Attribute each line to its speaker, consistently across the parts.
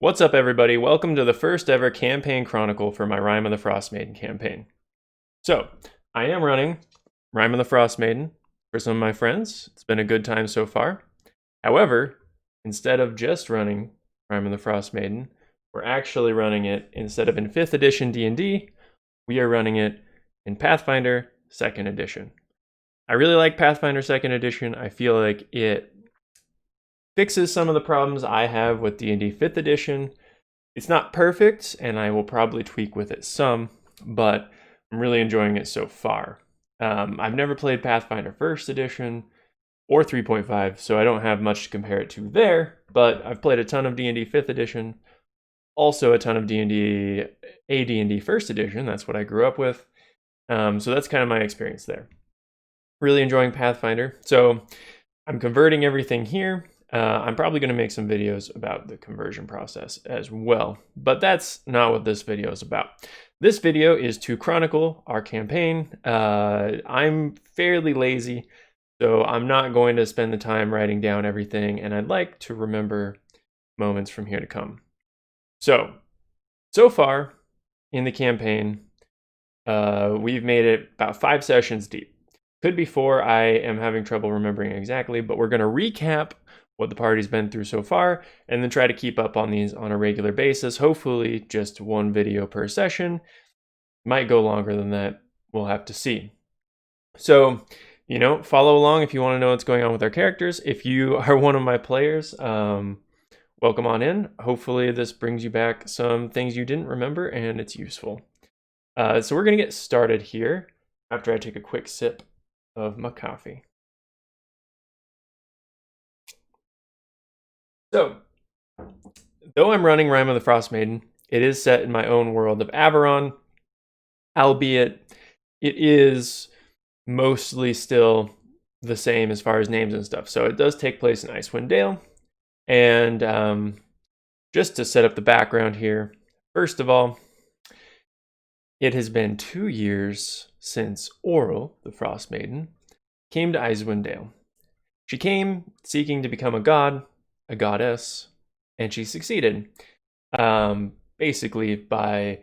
Speaker 1: What's up, everybody? Welcome to the first ever campaign chronicle for my Rime of the Frostmaiden campaign. So, I am running Rime of the Frostmaiden for some of my friends. It's been a good time so far. However, instead of just running Rime of the Frostmaiden, we're actually running it, instead of in 5th edition D&D, we are running it in Pathfinder 2nd edition. I really like Pathfinder 2nd edition. I feel like it fixes some of the problems I have with D&D 5th edition. It's not perfect, and I will probably tweak with it some, but I'm really enjoying it so far. I've never played Pathfinder 1st edition or 3.5, so I don't have much to compare it to there, but I've played a ton of D&D 5th edition, also a ton of D&D 1st edition. That's what I grew up with. So that's kind of my experience there. Really enjoying Pathfinder. So I'm converting everything here. I'm probably going to make some videos about the conversion process as well, but that's not what this video is about. This video is to chronicle our campaign. I'm fairly lazy, so I'm not going to spend the time writing down everything, and I'd like to remember moments from here to come. So far in the campaign, we've made it about 5 sessions deep. Could be 4, I am having trouble remembering exactly, but we're going to recap what the party's been through so far, and then try to keep up on these on a regular basis. Hopefully just one video per session. Might go longer than that. We'll have to see. So, follow along if you want to know what's going on with our characters. If you are one of my players, welcome on in. Hopefully this brings you back some things you didn't remember and it's useful. So we're going to get started here after I take a quick sip of my coffee. So, though I'm running Rime of the Frostmaiden, it is set in my own world of Averon, albeit it is mostly still the same as far as names and stuff. So it does take place in Icewind Dale. And just to set up the background here, first of all, it has been 2 years since Auril, the Frostmaiden, came to Icewind Dale. She came seeking to become a god, a goddess, and she succeeded, basically by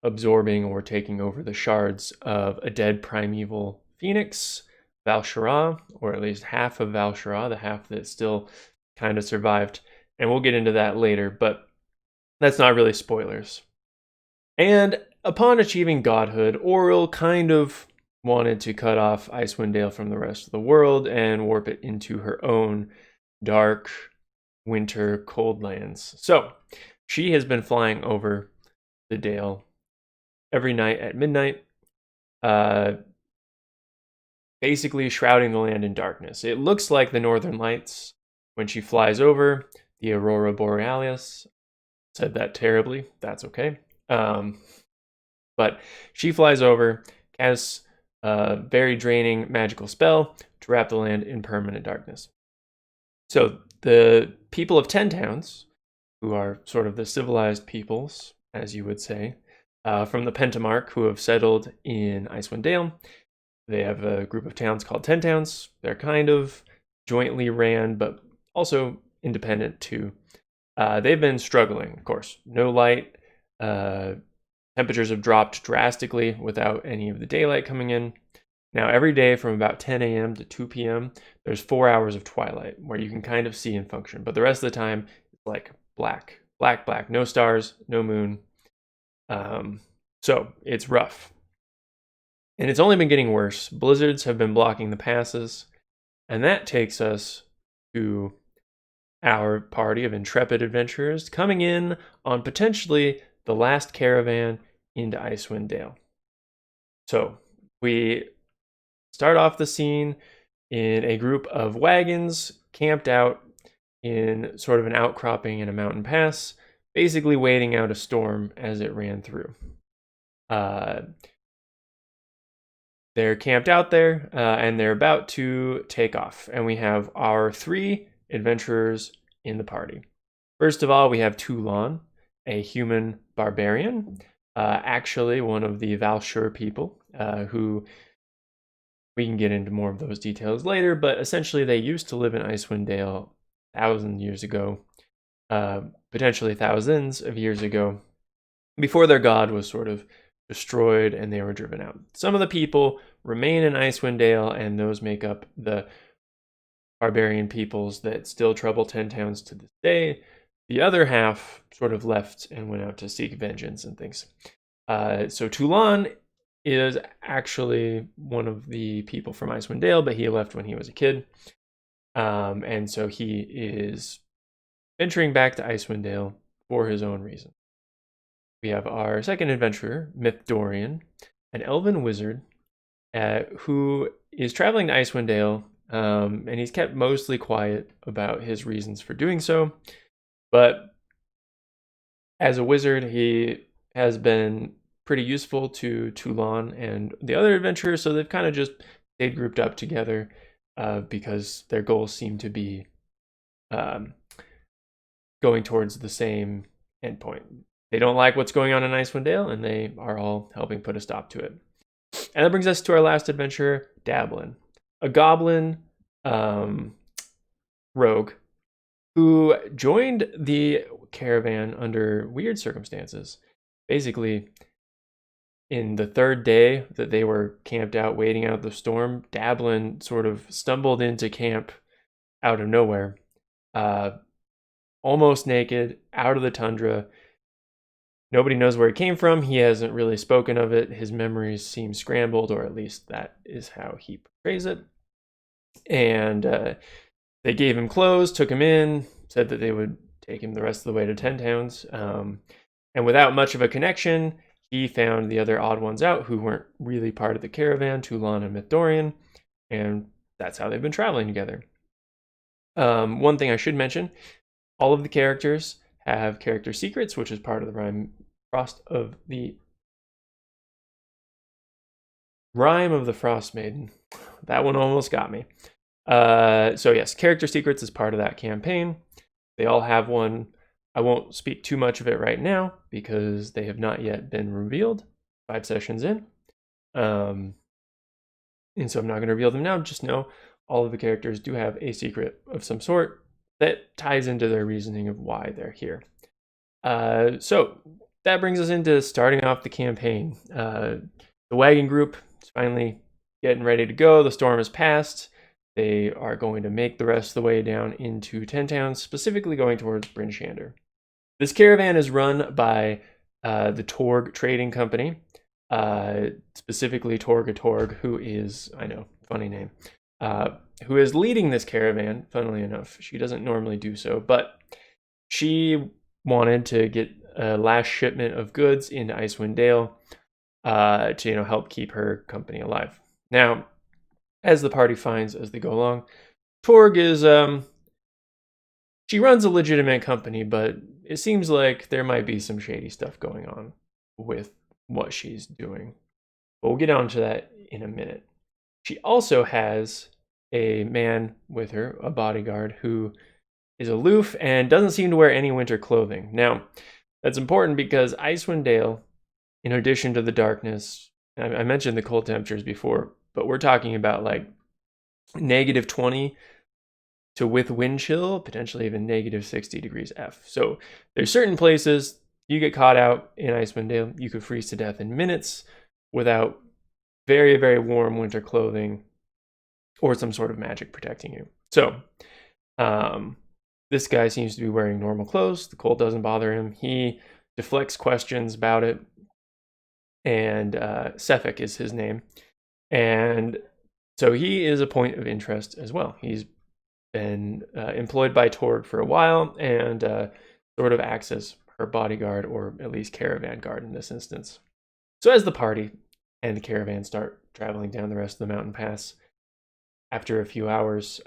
Speaker 1: absorbing or taking over the shards of a dead primeval phoenix, Val'sharah, or at least half of Val'sharah, the half that still kind of survived. And we'll get into that later, but that's not really spoilers. And upon achieving godhood, Auril kind of wanted to cut off Icewind Dale from the rest of the world and warp it into her own dark winter cold lands. So she has been flying over the Dale every night at midnight, basically shrouding the land in darkness. It looks like the Northern Lights when she flies over, the Aurora Borealis. Said that terribly, that's okay. But she flies over, casts a very draining magical spell to wrap the land in permanent darkness. So the people of 10 towns, who are sort of the civilized peoples, as you would say, from the Pentamark, who have settled in Icewind Dale. They have a group of towns called 10 Towns. They're kind of jointly ran, but also independent too. They've been struggling, of course. No light. Temperatures have dropped drastically without any of the daylight coming in. Now, every day from about 10 a.m. to 2 p.m., there's 4 hours of twilight where you can kind of see and function. But the rest of the time, it's like black. No stars, no moon. So it's rough. And it's only been getting worse. Blizzards have been blocking the passes. And that takes us to our party of intrepid adventurers coming in on potentially the last caravan into Icewind Dale. So we start off the scene in a group of wagons camped out in sort of an outcropping in a mountain pass, basically waiting out a storm as it ran through. They're camped out there, and they're about to take off. And we have our 3 adventurers in the party. First of all, we have Toulon, a human barbarian, actually one of the Val'shur people, who we can get into more of those details later, but essentially they used to live in Icewind Dale 1,000 years ago. potentially thousands of years ago, before their god was sort of destroyed and they were driven out. Some of the people remain in Icewind Dale, and those make up the barbarian peoples that still trouble 10 towns to this day. The other half sort of left and went out to seek vengeance and things. So Toulon is actually one of the people from Icewind Dale, but he left when he was a kid. And so he is venturing back to Icewind Dale for his own reason. We have our second adventurer, Mythdorian, an elven wizard who is traveling to Icewind Dale, and he's kept mostly quiet about his reasons for doing so. But as a wizard, he has been pretty useful to Toulon and the other adventurers, so they've kind of just stayed grouped up together because their goals seem to be going towards the same endpoint. They don't like what's going on in Icewind Dale, and they are all helping put a stop to it. And that brings us to our last adventurer, Dablin, a goblin rogue who joined the caravan under weird circumstances. Basically, in the third day that they were camped out waiting out the storm, Dablin sort of stumbled into camp out of nowhere, almost naked, out of the tundra. Nobody knows where he came from. He hasn't really spoken of it. His memories seem scrambled, or at least that is how he portrays it. And they gave him clothes, took him in, said that they would take him the rest of the way to 10 towns. And without much of a connection, he found the other odd ones out who weren't really part of the caravan, Toulon and Mythdorian, and that's how they've been traveling together. One thing I should mention, all of the characters have character secrets, which is part of the Rime of the Frostmaiden. That one almost got me. So yes, character secrets is part of that campaign. They all have one. I won't speak too much of it right now because they have not yet been revealed 5 sessions in. And so I'm not going to reveal them now. Just know all of the characters do have a secret of some sort that ties into their reasoning of why they're here. So that brings us into starting off the campaign. The wagon group is finally getting ready to go. The storm has passed. They are going to make the rest of the way down into 10 towns, specifically going towards Bryn Shander. This caravan is run by the Torg Trading Company, specifically Torg, who is, I know, funny name, who is leading this caravan, funnily enough. She doesn't normally do so, but she wanted to get a last shipment of goods into Icewind Dale to help keep her company alive. Now, as the party finds as they go along, Torg is she runs a legitimate company, but it seems like there might be some shady stuff going on with what she's doing. But we'll get on to that in a minute. She also has a man with her, a bodyguard, who is aloof and doesn't seem to wear any winter clothing. Now, that's important because Icewind Dale, in addition to the darkness, I mentioned the cold temperatures before, but we're talking about like -20 to with wind chill, potentially even -60 degrees F. So there's certain places you get caught out in Icewind Dale, you could freeze to death in minutes without very, very warm winter clothing or some sort of magic protecting you. So this guy seems to be wearing normal clothes. The cold doesn't bother him. He deflects questions about it. And Sefik is his name. And so he is a point of interest as well. He's been employed by Torg for a while and sort of acts as her bodyguard, or at least caravan guard in this instance. So as the party and the caravan start traveling down the rest of the mountain pass, after a few hours,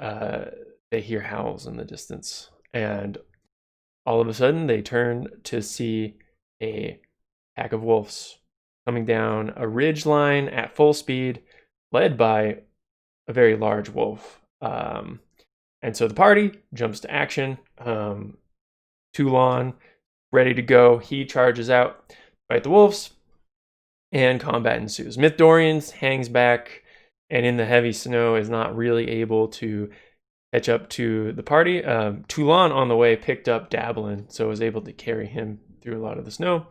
Speaker 1: they hear howls in the distance. And all of a sudden, they turn to see a pack of wolves coming down a ridge line at full speed, led by a very large wolf. And so the party jumps to action. Toulon, ready to go. He charges out, fight the wolves, and combat ensues. Mythdorian hangs back and in the heavy snow is not really able to catch up to the party. Toulon on the way picked up Dablin, so was able to carry him through a lot of the snow.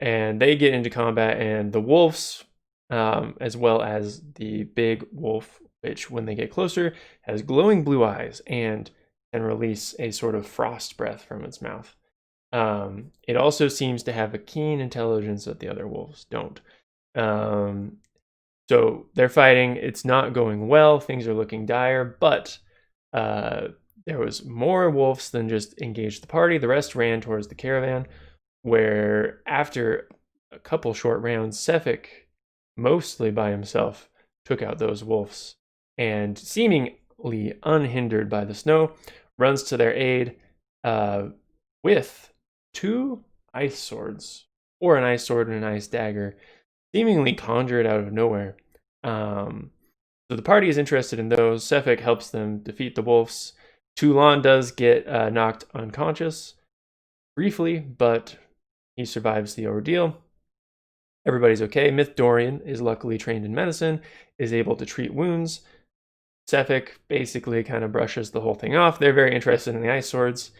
Speaker 1: And they get into combat, and the wolves, as well as the big wolf, which when they get closer has glowing blue eyes and can release a sort of frost breath from its mouth. It also seems to have a keen intelligence that the other wolves don't. So they're fighting. It's not going well. Things are looking dire, but there was more wolves than just engaged the party. The rest ran towards the caravan, where after a couple short rounds, Sefik, mostly by himself, took out those wolves, and seemingly unhindered by the snow, runs to their aid with 2 ice swords, or an ice sword and an ice dagger, seemingly conjured out of nowhere. So the party is interested in those. Sefik helps them defeat the wolves. Toulon does get knocked unconscious briefly, but he survives the ordeal. Everybody's okay. Dorian is luckily trained in medicine, is able to treat wounds. Sefik basically kind of brushes the whole thing off. They're very interested in the ice swords.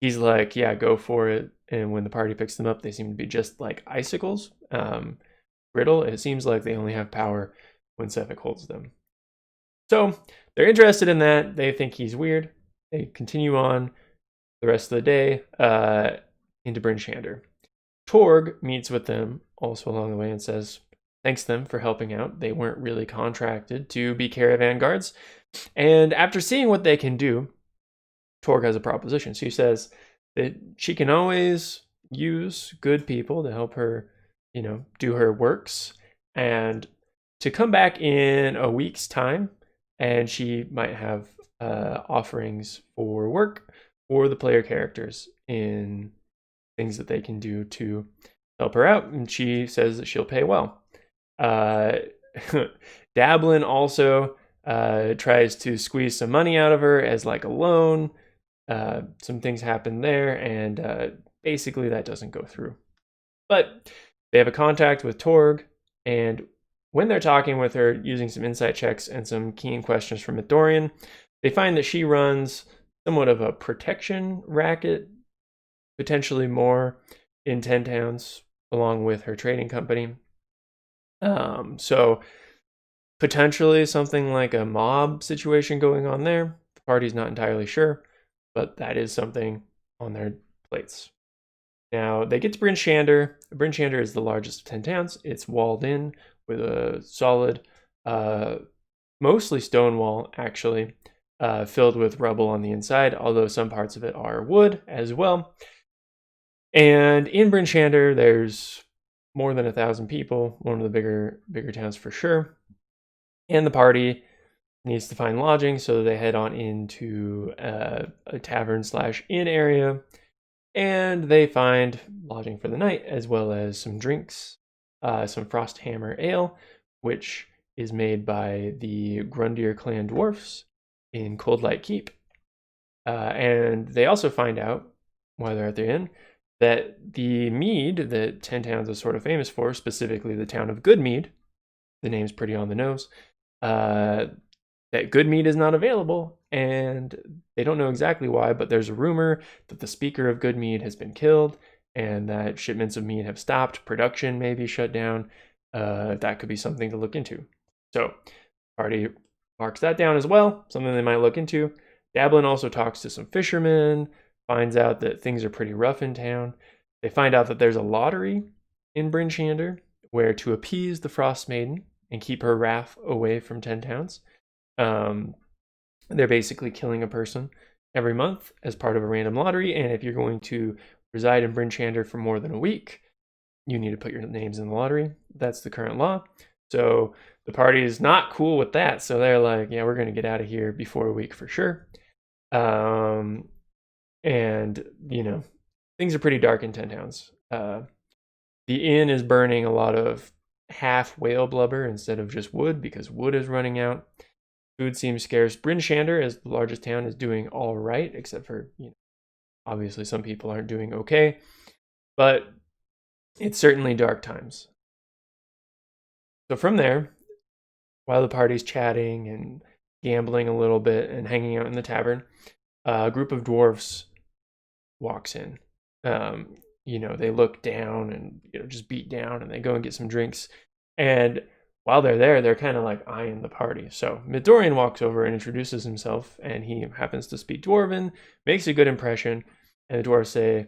Speaker 1: He's like, yeah, go for it. And when the party picks them up, they seem to be just like icicles. Brittle. It seems like they only have power when Sefik holds them. So they're interested in that. They think he's weird. They continue on the rest of the day into Bryn Shander. Torg meets with them also along the way and thanks them for helping out. They weren't really contracted to be caravan guards. And after seeing what they can do, Torg has a proposition. She says that she can always use good people to help her, do her works, and to come back in a week's time, and she might have offerings for work for the player characters in things that they can do to help her out, and she says that she'll pay well. Dablin also tries to squeeze some money out of her as like a loan. Some things happen there, and basically that doesn't go through. But they have a contact with Torg, and when they're talking with her, using some insight checks and some keen questions from Dorian, they find that she runs somewhat of a protection racket, potentially more, in 10 towns, along with her trading company. So potentially something like a mob situation going on there. The party's not entirely sure, but that is something on their plates. Now, they get to Bryn Shander. Bryn Shander is the largest of 10 towns. It's walled in with a solid, mostly stone wall, actually, filled with rubble on the inside, although some parts of it are wood as well. And in Bryn Shander, there's more than 1,000 people, one of the bigger towns for sure. And the party needs to find lodging, so they head on into a tavern/inn area, and they find lodging for the night, as well as some drinks, some Frosthammer ale, which is made by the Grundir clan dwarfs in Coldlight Keep. And they also find out, while they're at the inn, that the mead that 10 towns is sort of famous for, specifically the town of Goodmead, the name's pretty on the nose, that Goodmead is not available, and they don't know exactly why, but there's a rumor that the speaker of Goodmead has been killed, and that shipments of mead have stopped, production may be shut down. That could be something to look into. So, party marks that down as well, something they might look into. Dablin also talks to some fishermen, finds out that things are pretty rough in town. They find out that there's a lottery in Bryn Shander, where to appease the Frostmaiden and keep her wrath away from 10 towns, they're basically killing a person every month as part of a random lottery. And if you're going to reside in Bryn Shander for more than a week, you need to put your names in the lottery. That's the current law. So the party is not cool with that. So they're like, yeah, we're going to get out of here before a week for sure. And, things are pretty dark in 10 towns. The inn is burning a lot of half whale blubber instead of just wood, because wood is running out. Food seems scarce. Bryn Shander, as the largest town, is doing all right, except for, obviously some people aren't doing okay. But it's certainly dark times. So from there, while the party's chatting and gambling a little bit and hanging out in the tavern, a group of dwarves walks in. They look down and just beat down, and they go and get some drinks. And while they're there, they're kind of like eyeing the party. So Midorian walks over and introduces himself, and he happens to speak Dwarven, makes a good impression. And the dwarves say,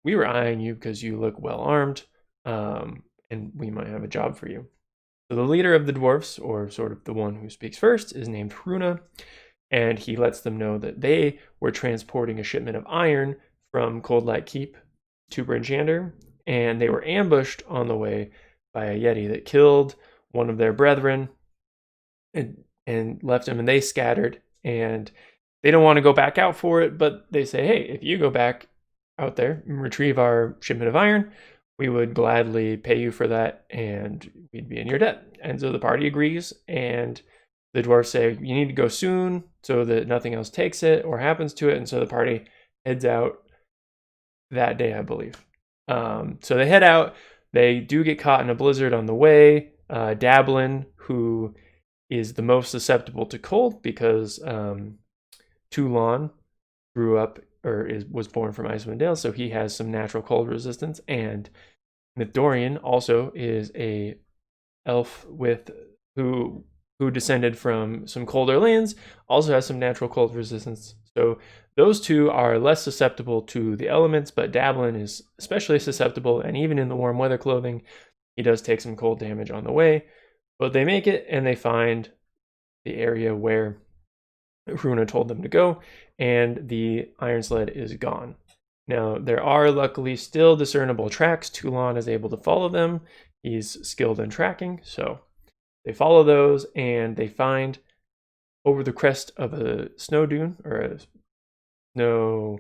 Speaker 1: "We were eyeing you because you look well armed, and we might have a job for you." So the leader of the dwarves, or sort of the one who speaks first, is named Hruna, and he lets them know that they were transporting a shipment of iron from Cold Light Keep to Brinchander, and they were ambushed on the way by a Yeti that killed one of their brethren and left him, and they scattered, and they don't want to go back out for it, but they say, "Hey, if you go back out there and retrieve our shipment of iron, we would gladly pay you for that, and we'd be in your debt." And so the party agrees, and the dwarves say, "You need to go soon so that nothing else takes it or happens to it." And so the party heads out that day, I believe. So they head out. They do get caught in a blizzard on the way. Dablin, who is the most susceptible to cold because Toulon grew up was born from Icewind Dale, so he has some natural cold resistance. And Midorian also is a elf who descended from some colder lands, also has some natural cold resistance. So those two are less susceptible to the elements, but Dablin is especially susceptible, and even in the warm weather clothing, he does take some cold damage on the way. But they make it, and they find the area where Hruna told them to go, and the iron sled is gone. Now, there are luckily still discernible tracks. Toulon is able to follow them. He's skilled in tracking, so they follow those, and they find over the crest of a snow dune, or a snow...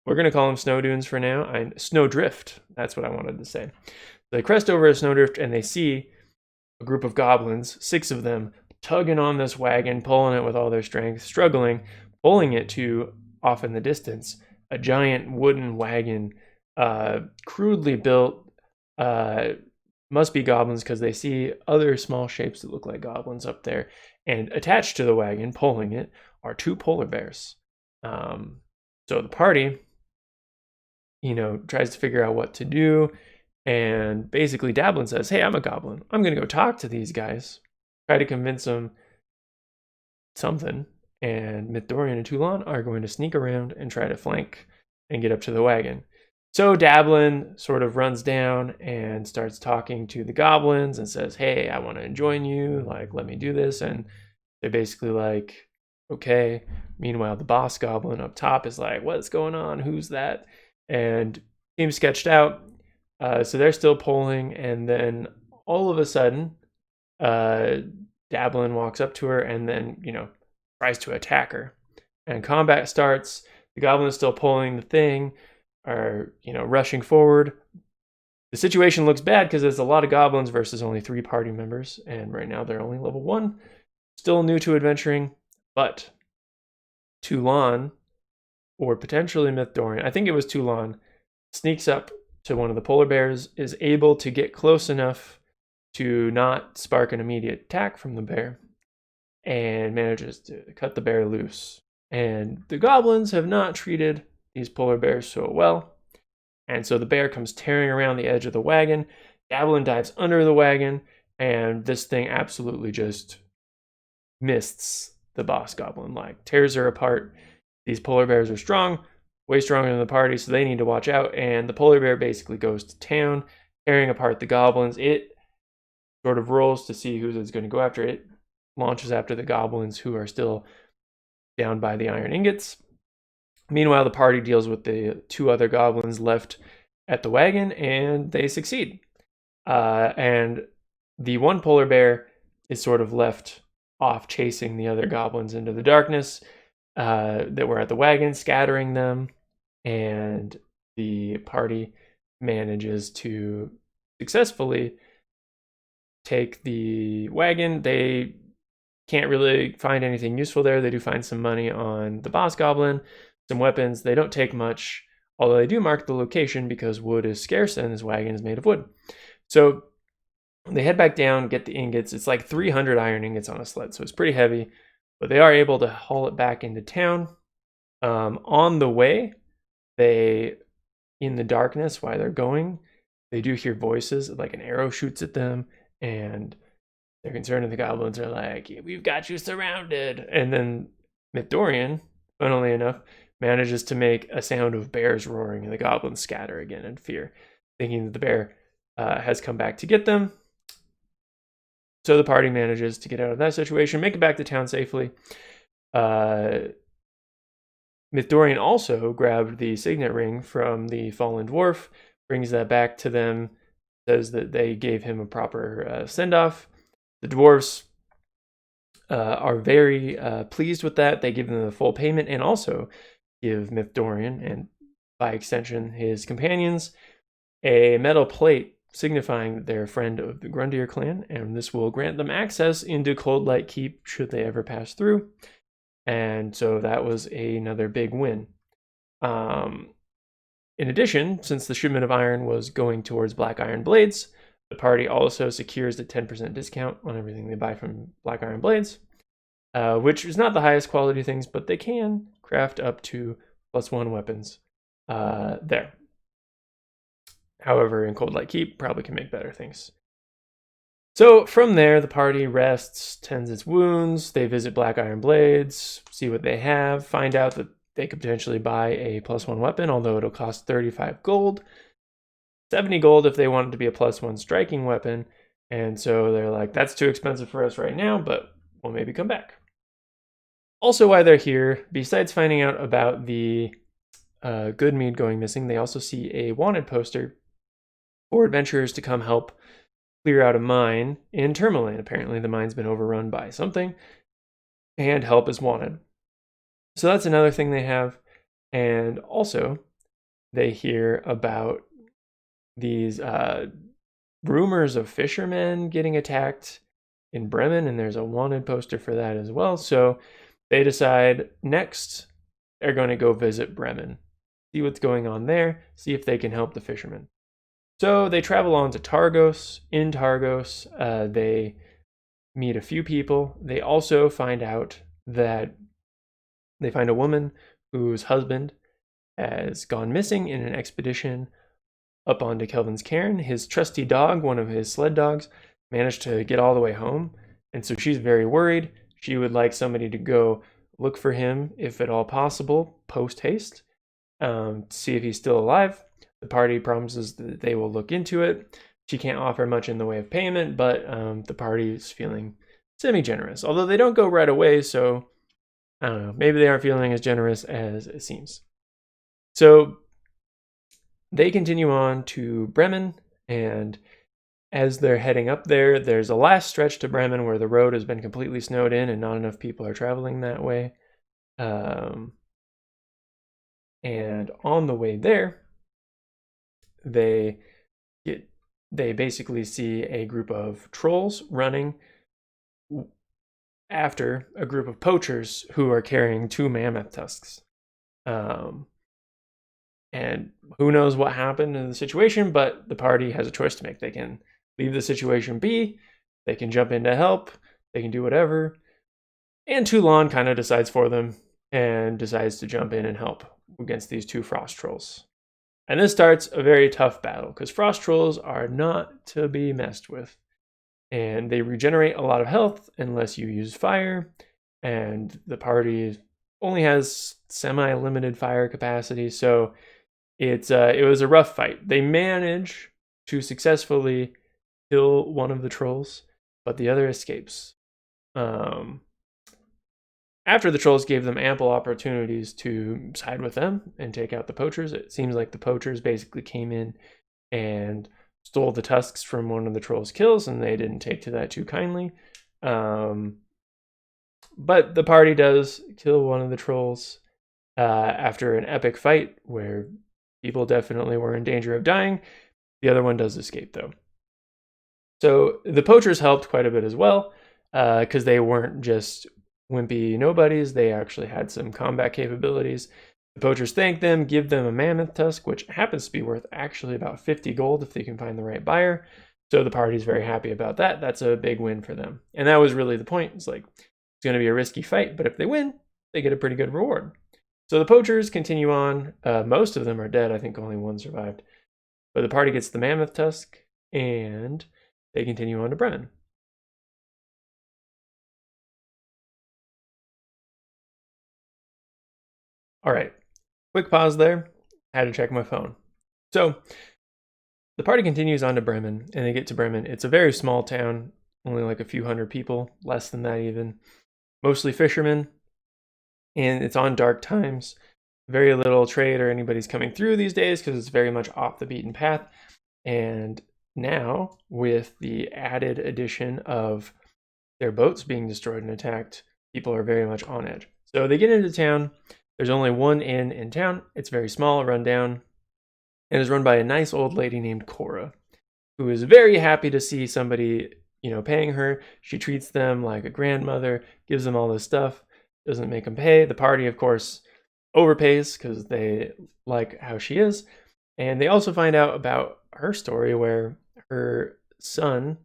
Speaker 1: We're going to call them snow dunes for now. Snowdrift, that's what I wanted to say. They crest over a snowdrift, and they see a group of goblins, 6 of them, tugging on this wagon, pulling it with all their strength, struggling, pulling it to, off in the distance, a giant wooden wagon, crudely built. Must be goblins, because they see other small shapes that look like goblins up there. And attached to the wagon, pulling it, are 2 polar bears. So the party, tries to figure out what to do. And basically Dablin says, "Hey, I'm a goblin. I'm going to go talk to these guys. Try to convince them something." And Midorian and Toulon are going to sneak around and try to flank and get up to the wagon. So Dablin sort of runs down and starts talking to the goblins and says, "Hey, I want to join you. Let me do this." And they're basically like, "Okay." Meanwhile, the boss goblin up top is like, "What's going on? Who's that?" And team sketched out. So they're still polling, and then all of a sudden, Dablin walks up to her and then, tries to attack her. And combat starts. The goblin is still pulling the thing, are, rushing forward. The situation looks bad because there's a lot of goblins versus only 3 party members, and right now they're only level 1. Still new to adventuring, but Toulon, or potentially Midorian, I think it was Toulon, sneaks up to one of the polar bears, is able to get close enough to not spark an immediate attack from the bear, and manages to cut the bear loose. And the goblins have not treated these polar bears so well, and so the bear comes tearing around the edge of the wagon. Dablin dives under the wagon, and this thing absolutely just mists the boss goblin, tears her apart. These polar bears are strong, way stronger than the party, so they need to watch out. And the polar bear basically goes to town, tearing apart the goblins. It sort of rolls to see who's it's going to go after. It launches after the goblins who are still down by the iron ingots. Meanwhile, the party deals with the 2 other goblins left at the wagon, and they succeed. And the one polar bear is sort of left off chasing the other goblins into the darkness that were at the wagon, scattering them. And the party manages to successfully take the wagon. They can't really find anything useful there. They do find some money on the boss goblin, some weapons. They don't take much, although they do mark the location because wood is scarce and this wagon is made of wood. So They head back down, get the ingots. It's like 300 iron ingots on a sled, so it's pretty heavy, but they are able to haul it back into town. On the way, in the darkness, while they're going, they do hear voices, like an arrow shoots at them, and they're concerned, and the goblins are like, "We've got you surrounded." And then Mythdorian, funnily enough, manages to make a sound of bears roaring, and the goblins scatter again in fear, thinking that the bear has come back to get them. So the party manages to get out of that situation, make it back to town safely. Mythdorian also grabbed the signet ring from the fallen dwarf, brings that back to them, says that they gave him a proper send-off. The dwarves are very pleased with that. They give them the full payment and also give Mythdorian, and by extension his companions, a metal plate signifying that they're a friend of the Grundier clan, and this will grant them access into Coldlight Keep should they ever pass through. And so that was another big win. In addition, since the shipment of iron was going towards Black Iron Blades, the party also secures a 10% discount on everything they buy from Black Iron Blades, which is not the highest quality things, but they can craft up to +1 weapons there. However, in Coldlight Keep, probably can make better things. So from there, the party rests, tends its wounds, they visit Black Iron Blades, see what they have, find out that they could potentially buy a +1 weapon, although it'll cost 35 gold. 70 gold if they want it to be a +1 striking weapon. And so they're like, that's too expensive for us right now, but we'll maybe come back. Also, while they're here, besides finding out about the Goodmead going missing, they also see a wanted poster for adventurers to come help clear out a mine in Tourmaline. Apparently the mine's been overrun by something, and help is wanted. So that's another thing they have. And also, they hear about these rumors of fishermen getting attacked in Bremen, and there's a wanted poster for that as well. So they decide next they're going to go visit Bremen, see what's going on there, see if they can help the fishermen. So they travel on to Targos. In Targos, they meet a few people. They also find out that they find a woman whose husband has gone missing in an expedition up onto Kelvin's Cairn. His trusty dog, one of his sled dogs, managed to get all the way home, and so she's very worried. She would like somebody to go look for him, if at all possible, post-haste, to see if he's still alive. The party promises that they will look into it. She can't offer much in the way of payment, but the party is feeling semi-generous. Although they don't go right away, so I don't know. Maybe they aren't feeling as generous as it seems. So they continue on to Bremen, and as they're heading up there, there's a last stretch to Bremen where the road has been completely snowed in and not enough people are traveling that way. And on the way there, they basically see a group of trolls running after a group of poachers who are carrying 2 mammoth tusks. And who knows what happened in the situation, but the party has a choice to make. They can leave the situation be, they can jump in to help, they can do whatever. And Toulon kind of decides for them and decides to jump in and help against these 2 frost trolls. And this starts a very tough battle because frost trolls are not to be messed with. And they regenerate a lot of health unless you use fire. And the party only has semi-limited fire capacity. So it was a rough fight. They manage to successfully kill one of the trolls, but the other escapes. After the trolls gave them ample opportunities to side with them and take out the poachers, it seems like the poachers basically came in and stole the tusks from one of the trolls' kills, and they didn't take to that too kindly. But the party does kill one of the trolls after an epic fight where people definitely were in danger of dying. The other one does escape, though. So the poachers helped quite a bit as well, because they weren't just wimpy nobodies. They actually had some combat capabilities. The poachers thank them, give them a mammoth tusk, which happens to be worth actually about 50 gold if they can find the right buyer. So the party's very happy about that. That's a big win for them. And that was really the point. It's like, it's going to be a risky fight, but if they win, they get a pretty good reward. So the poachers continue on. Most of them are dead. I think only one survived. But the party gets the mammoth tusk, and they continue on to Bremen. All right, quick pause there. Had to check my phone. So the party continues on to Bremen, and they get to Bremen. It's a very small town, only like a few hundred people, less than that even. Mostly fishermen, and it's on dark times. Very little trade or anybody's coming through these days because it's very much off the beaten path. And now, with the added addition of their boats being destroyed and attacked, people are very much on edge. So they get into town. There's only one inn in town. It's very small, run down, and is run by a nice old lady named Cora, who is very happy to see somebody, paying her. She treats them like a grandmother, gives them all this stuff, doesn't make them pay. The party, of course, overpays because they like how she is. And they also find out about her story where her son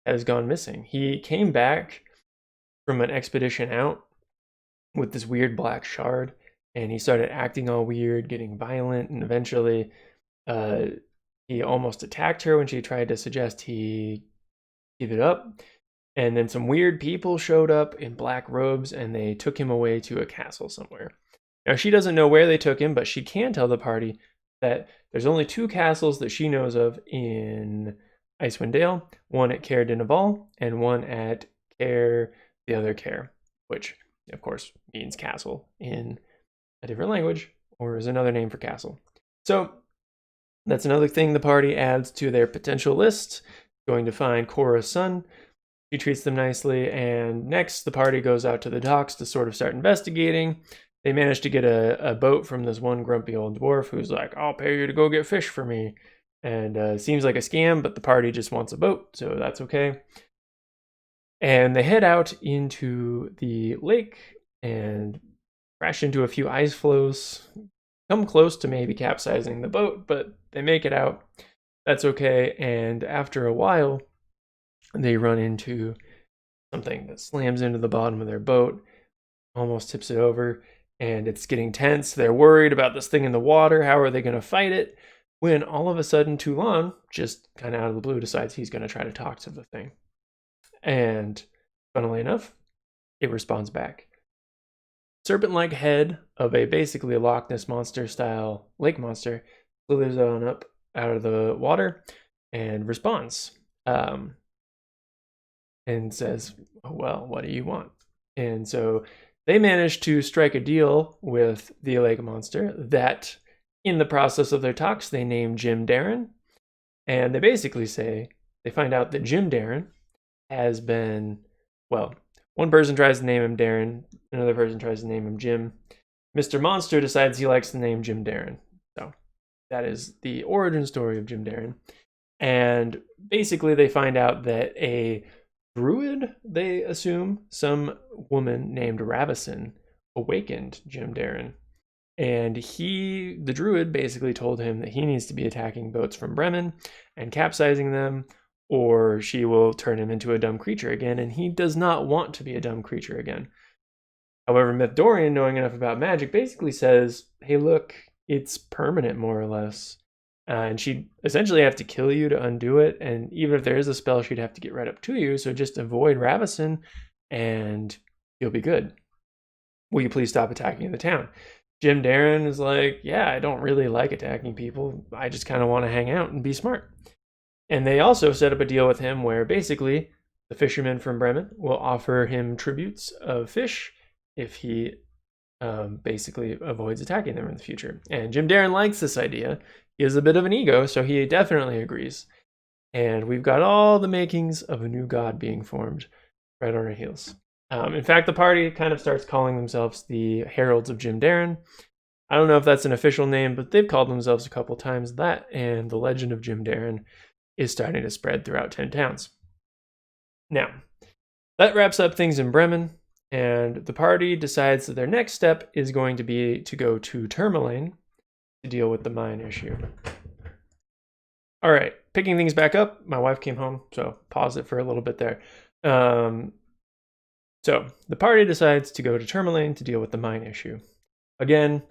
Speaker 1: has gone missing. He came back from an expedition out with this weird black shard, and he started acting all weird, getting violent, and eventually he almost attacked her when she tried to suggest he give it up. And then some weird people showed up in black robes, and they took him away to a castle somewhere. Now, she doesn't know where they took him, but she can tell the party that there's only 2 castles that she knows of in Icewind Dale, one at Caer Dineval and one at Caer the other Caer, which, of course, means castle in a different language, or is another name for castle. So that's another thing the party adds to their potential list, going to find Cora's son. She treats them nicely, and next the party goes out to the docks to sort of start investigating. They manage to get a boat from this one grumpy old dwarf who's like, I'll pay you to go get fish for me. And seems like a scam, but the party just wants a boat, so that's okay. And they head out into the lake and crash into a few ice floes, come close to maybe capsizing the boat, but they make it out. That's okay. And after a while, they run into something that slams into the bottom of their boat, almost tips it over, and it's getting tense. They're worried about this thing in the water. How are they going to fight it? When all of a sudden, Toulon, just kind of out of the blue, decides he's going to try to talk to the thing. And funnily enough, it responds back. Serpent-like head of a basically Loch Ness Monster style lake monster slithers on up out of the water and responds. And says, oh, well, what do you want? And so they manage to strike a deal with the lake monster that in the process of their talks, they name JimDerrin. And they basically say, they find out that JimDerrin has been, well, one person tries to name him Darren, another person tries to name him Jim. Mr. Monster decides he likes the name JimDerrin. So that is the origin story of JimDerrin. And basically they find out that a druid, they assume, some woman named Ravison, awakened JimDerrin. And the druid, basically told him that he needs to be attacking boats from Bremen and capsizing them, or she will turn him into a dumb creature again, and he does not want to be a dumb creature again. However, Mythdorian, knowing enough about magic, basically says, hey, look, it's permanent, more or less. And she'd essentially have to kill you to undo it, and even if there is a spell, she'd have to get right up to you, so just avoid Ravison, and you'll be good. Will you please stop attacking the town? JimDerrin is like, yeah, I don't really like attacking people. I just kind of want to hang out and be smart. And they also set up a deal with him where basically the fishermen from Bremen will offer him tributes of fish if he basically avoids attacking them in the future. And JimDerrin likes this idea. He has a bit of an ego, so he definitely agrees. And we've got all the makings of a new god being formed right on our heels. In fact, the party kind of starts calling themselves the Heralds of JimDerrin. I don't know if that's an official name, but they've called themselves a couple times that, and the legend of JimDerrin is starting to spread throughout 10 towns. Now, that wraps up things in Bremen, and the party decides that their next step is going to be to go to Tourmaline to deal with the mine issue. All right, picking things back up. My wife came home, so pause it for a little bit there. So the party decides to go to Tourmaline to deal with the mine issue. Again,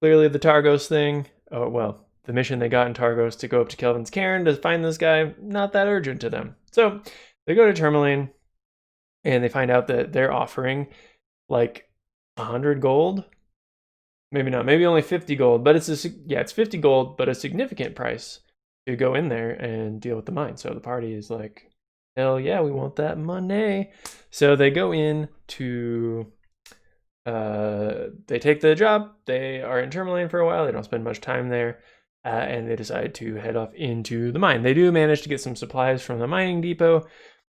Speaker 1: clearly the Targos thing. Oh, well, the mission they got in Targos to go up to Kelvin's Cairn to find this guy, not that urgent to them. So they go to Tourmaline, and they find out that they're offering like 100 gold. Maybe not, maybe only 50 gold, but it's 50 gold, but a significant price to go in there and deal with the mine. So the party is like, hell yeah, we want that money. So they go in to, they take the job. They are in Tourmaline for a while. They don't spend much time there. And they decide to head off into the mine. They do manage to get some supplies from the mining depot.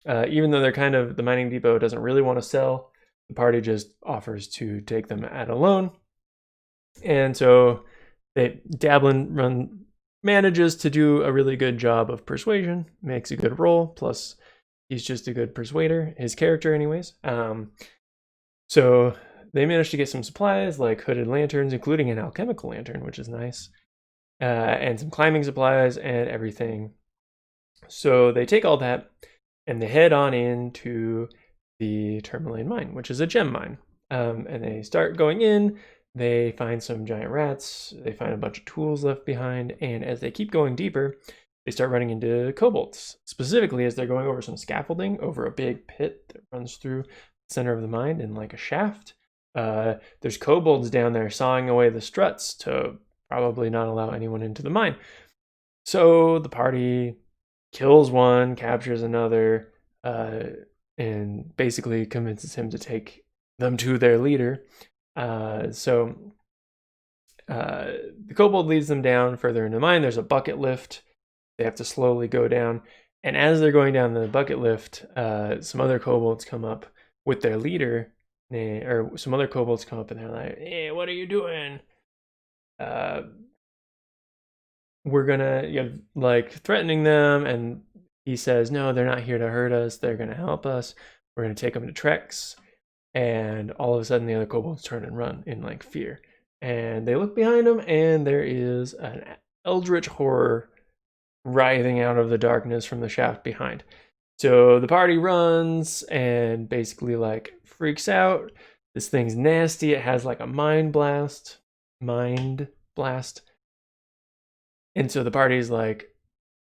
Speaker 1: Even though the mining depot doesn't really want to sell, the party just offers to take them at a loan. And so Dablin manages to do a really good job of persuasion, makes a good roll, plus he's just a good persuader, his character anyways. So they managed to get some supplies like hooded lanterns, including an alchemical lantern, which is nice, and some climbing supplies and everything. So they take all that and they head on into the Tourmaline mine, which is a gem mine. And they start going in. They find some giant rats, they find a bunch of tools left behind, and as they keep going deeper, they start running into kobolds. Specifically, as they're going over some scaffolding over a big pit that runs through the center of the mine in like a shaft. There's kobolds down there sawing away the struts to probably not allow anyone into the mine. So the party kills one, captures another, and basically convinces him to take them to their leader. So the kobold leads them down further into the mine. There's a bucket lift. They have to slowly go down. And as they're going down the bucket lift, some other kobolds come up with their leader. Or some other kobolds come up and they're like, hey, what are you doing? We're gonna, like threatening them. And he says, no, they're not here to hurt us. They're going to help us. We're going to take them to Trex. And all of a sudden the other kobolds turn and run in like fear. And they look behind them and there is an eldritch horror writhing out of the darkness from the shaft behind. So the party runs and basically like freaks out. This thing's nasty. It has like a mind blast. And so the party's like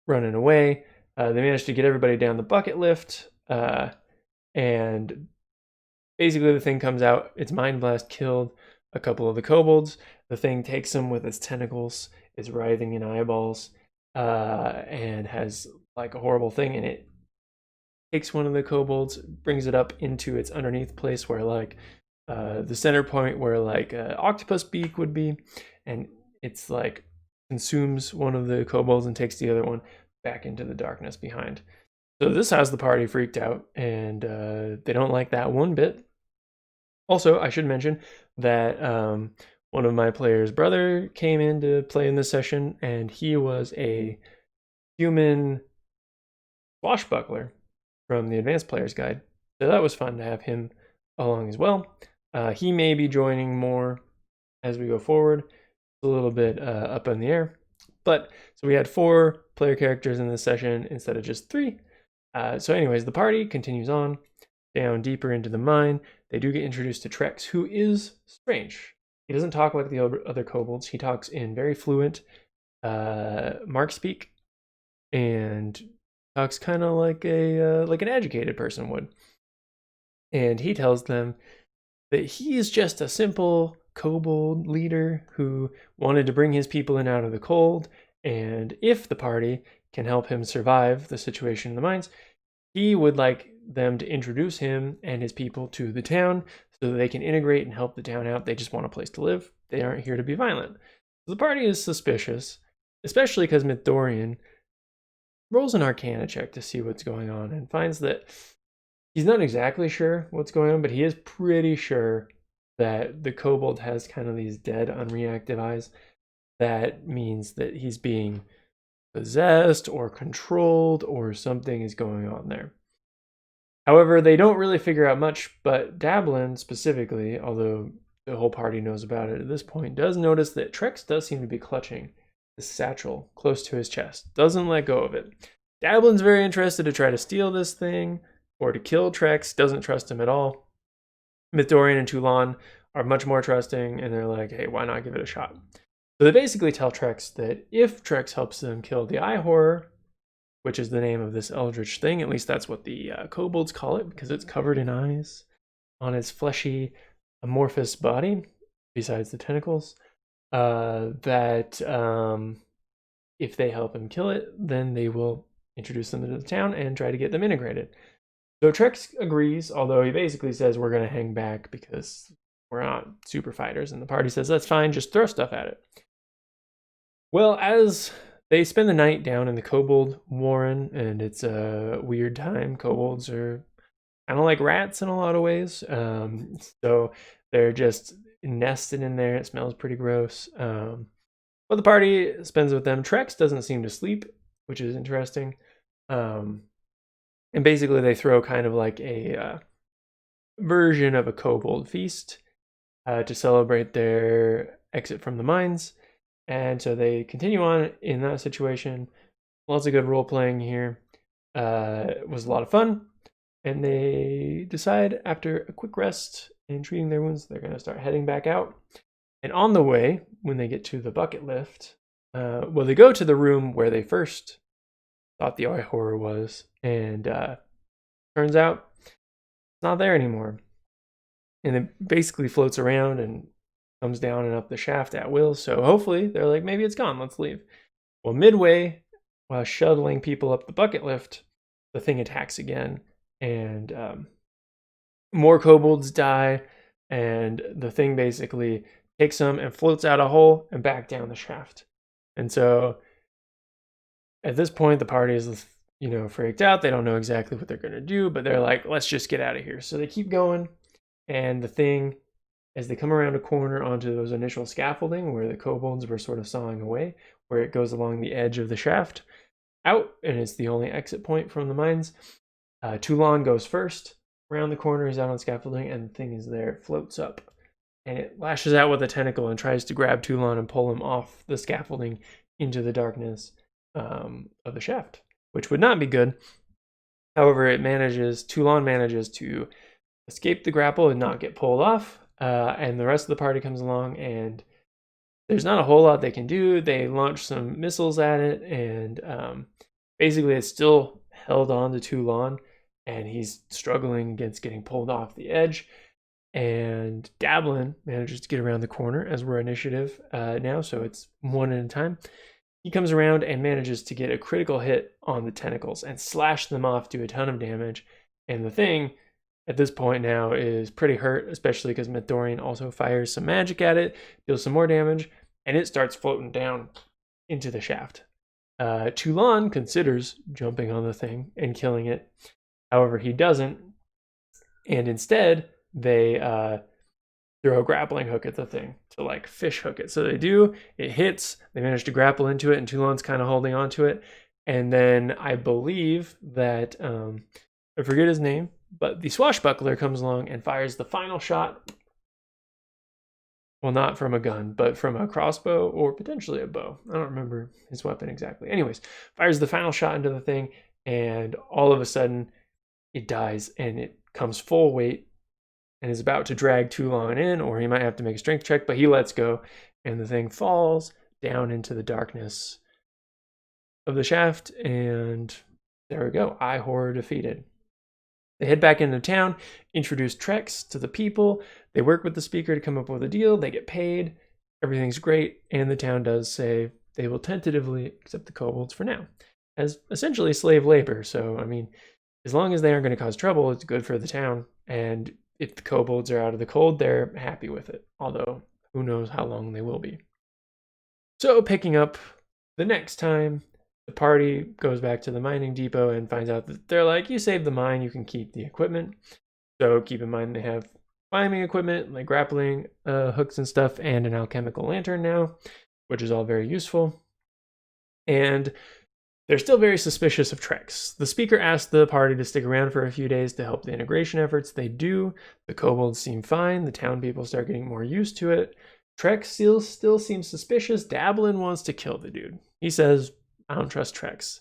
Speaker 1: running away. They manage to get everybody down the bucket lift. And basically, the thing comes out, its mind blast killed a couple of the kobolds. The thing takes them with its tentacles, is writhing in eyeballs, and has like a horrible thing, and it takes one of the kobolds, brings it up into its underneath place where like the center point where like octopus beak would be, and it's like consumes one of the kobolds and takes the other one back into the darkness behind. So this has the party freaked out, and they don't like that one bit. Also, I should mention that one of my players' brother came in to play in this session, and he was a human swashbuckler from the Advanced Player's Guide. So that was fun to have him along as well. He may be joining more as we go forward. It's a little bit up in the air. But so we had 4 player characters in this session instead of just 3. So anyways, the party continues on down deeper into the mine. They do get introduced to Trex, who is strange. He doesn't talk like the other kobolds. He talks in very fluent mark speak and talks kind of like an educated person would. And he tells them that he is just a simple kobold leader who wanted to bring his people in out of the cold, and if the party can help him survive the situation in the mines, he would like them to introduce him and his people to the town so that they can integrate and help the town out. They just want a place to live. They aren't here to be violent. So the party is suspicious, especially because Mythdorian rolls an Arcana check to see what's going on and finds that he's not exactly sure what's going on, but he is pretty sure that the kobold has kind of these dead, unreactive eyes. That means that he's being possessed or controlled or something is going on there. However, they don't really figure out much, but Dablin specifically, although the whole party knows about it at this point, does notice that Trex does seem to be clutching this satchel close to his chest. Doesn't let go of it. Dablin's very interested to try to steal this thing or to kill Trex. Doesn't trust him at all. Mythdorian and Toulon are much more trusting, and they're like, hey, why not give it a shot? So they basically tell Trex that if Trex helps them kill the Eye Horror, which is the name of this eldritch thing, at least that's what the kobolds call it, because it's covered in eyes on its fleshy, amorphous body, besides the tentacles, that if they help him kill it, then they will introduce them into the town and try to get them integrated. So Trex agrees, although he basically says we're going to hang back because we're not super fighters, and the party says that's fine, just throw stuff at it. Well, as they spend the night down in the kobold warren, and it's a weird time. Kobolds are kind of like rats in a lot of ways, so they're just nested in there. It smells pretty gross, but the party spends with them. Trex doesn't seem to sleep, which is interesting. And basically they throw kind of like a version of a kobold feast to celebrate their exit from the mines. And so they continue on in that situation. Lots of good role playing here. It was a lot of fun. And they decide after a quick rest and treating their wounds, they're going to start heading back out. And on the way, when they get to the bucket lift, well, they go to the room where they first thought the Eye Horror was, and turns out it's not there anymore. And it basically floats around and comes down and up the shaft at will. So hopefully they're like, maybe it's gone, let's leave. Well, midway, while shuttling people up the bucket lift, the thing attacks again, and more kobolds die, and the thing basically takes them and floats out a hole and back down the shaft. And so at this point, the party is, freaked out. They don't know exactly what they're going to do, but they're like, let's just get out of here. So they keep going, and the thing, as they come around a corner onto those initial scaffolding where the kobolds were sort of sawing away, where it goes along the edge of the shaft out, and it's the only exit point from the mines. Toulon goes first around the corner. He's out on scaffolding, and the thing is there. It floats up, and it lashes out with a tentacle and tries to grab Toulon and pull him off the scaffolding into the darkness of the shaft, which would not be good. However, Toulon manages to escape the grapple and not get pulled off, and the rest of the party comes along, and there's not a whole lot they can do. They launch some missiles at it, and basically it's still held on to Toulon, and he's struggling against getting pulled off the edge. And Dablin manages to get around the corner as we're initiative now, so it's one at a time. He comes around and manages to get a critical hit on the tentacles and slash them off, do a ton of damage. And the thing at this point now is pretty hurt, especially because Mythdorian also fires some magic at it, deals some more damage, and it starts floating down into the shaft. Toulon considers jumping on the thing and killing it. However, he doesn't, and instead they throw a grappling hook at the thing to like fish hook it. So they do, it hits, they manage to grapple into it, and Toulon's kind of holding on to it. And then I believe that, I forget his name, but the swashbuckler comes along and fires the final shot. Well, not from a gun, but from a crossbow or potentially a bow. I don't remember his weapon exactly. Anyways, fires the final shot into the thing, and all of a sudden it dies, and it comes full weight and is about to drag Toulon in, or he might have to make a strength check, but he lets go, and the thing falls down into the darkness of the shaft, and there we go. Eye Horror defeated. They head back into town, introduce Trex to the people. They work with the speaker to come up with a deal. They get paid. Everything's great, and the town does say they will tentatively accept the kobolds for now as essentially slave labor. So, I mean, as long as they aren't going to cause trouble, it's good for the town, and if the kobolds are out of the cold, they're happy with it, although who knows how long they will be. So picking up the next time, the party goes back to the mining depot and finds out that they're like, you saved the mine, you can keep the equipment. So keep in mind they have climbing equipment, like grappling hooks and stuff, and an alchemical lantern now, which is all very useful. And they're still very suspicious of Trex. The speaker asked the party to stick around for a few days to help the integration efforts. They do. The kobolds seem fine. The town people start getting more used to it. Trex still seems suspicious. Dablin wants to kill the dude. He says, I don't trust Trex.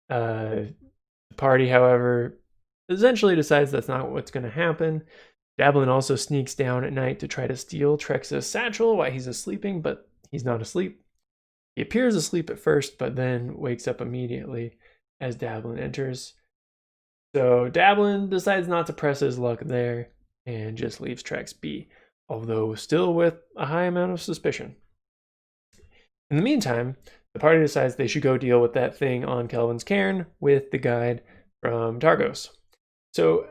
Speaker 1: The party, however, essentially decides that's not what's going to happen. Dablin also sneaks down at night to try to steal Trex's satchel while he's sleeping, but he's not asleep. He appears asleep at first, but then wakes up immediately as Dablin enters. So Dablin decides not to press his luck there and just leaves Trex be, although still with a high amount of suspicion. In the meantime, the party decides they should go deal with that thing on Kelvin's cairn with the guide from Targos. So,